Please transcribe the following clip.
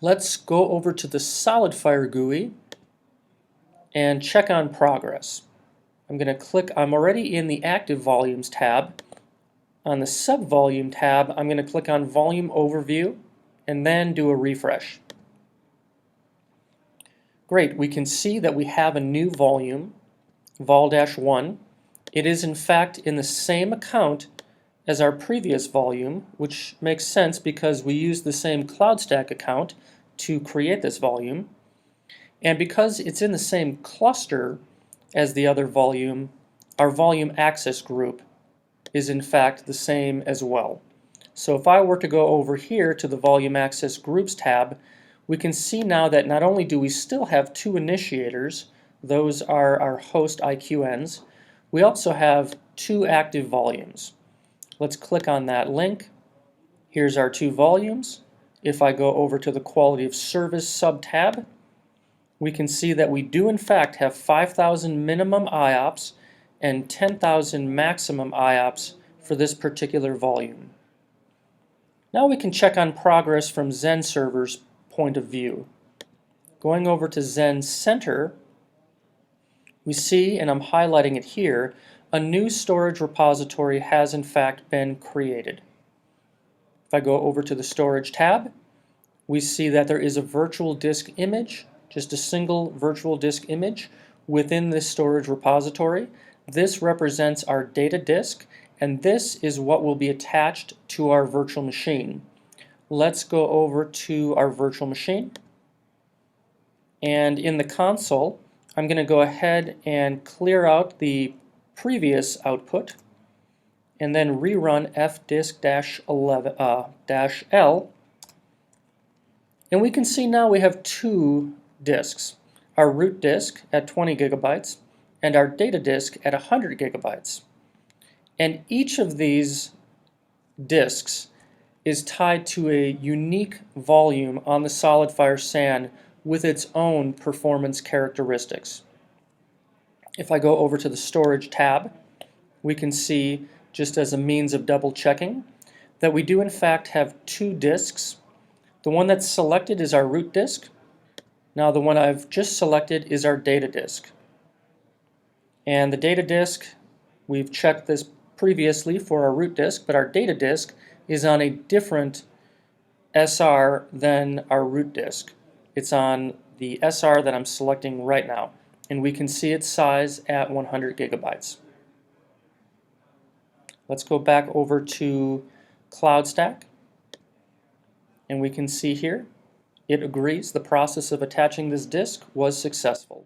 Let's go over to the SolidFire GUI and check on progress. I'm already in the Active Volumes tab. On the Sub-Volume tab, I'm going to click on Volume Overview and then do a refresh. Great, we can see that we have a new volume, Vol-1. It is in fact in the same account as our previous volume, which makes sense because we used the same CloudStack account to create this volume. And because it's in the same cluster as the other volume, our volume access group is in fact the same as well. So if I were to go over here to the Volume Access Groups tab, we can see now that not only do we still have two initiators, those are our host IQNs, we also have two active volumes. Let's click on that link. Here's our two volumes. If I go over to the Quality of Service sub-tab, we can see that we do in fact have 5,000 minimum IOPS and 10,000 maximum IOPS for this particular volume. Now we can check on progress from Zen Server's point of view. Going over to Zen Center, we see, and I'm highlighting it here, a new storage repository has in fact been created. If I go over to the Storage tab, we see that there is a virtual disk image, just a single virtual disk image within this storage repository. This represents our data disk, and this is what will be attached to our virtual machine. Let's go over to our virtual machine, and in the console I'm going to go ahead and clear out the previous output and then rerun fdisk-L, and we can see now we have two disks, our root disk at 20 gigabytes and our data disk at 100 gigabytes. And each of these disks is tied to a unique volume on the SolidFire SAN with its own performance characteristics. If I go over to the Storage tab, we can see, just as a means of double checking, that we do in fact have two disks. The one that's selected is our root disk. Now the one I've just selected is our data disk. And the data disk, we've checked this previously for our root disk, but our data disk is on a different SR than our root disk. It's on the SR that I'm selecting right now, and we can see its size at 100 gigabytes. Let's go back over to CloudStack, and we can see here it agrees the process of attaching this disk was successful.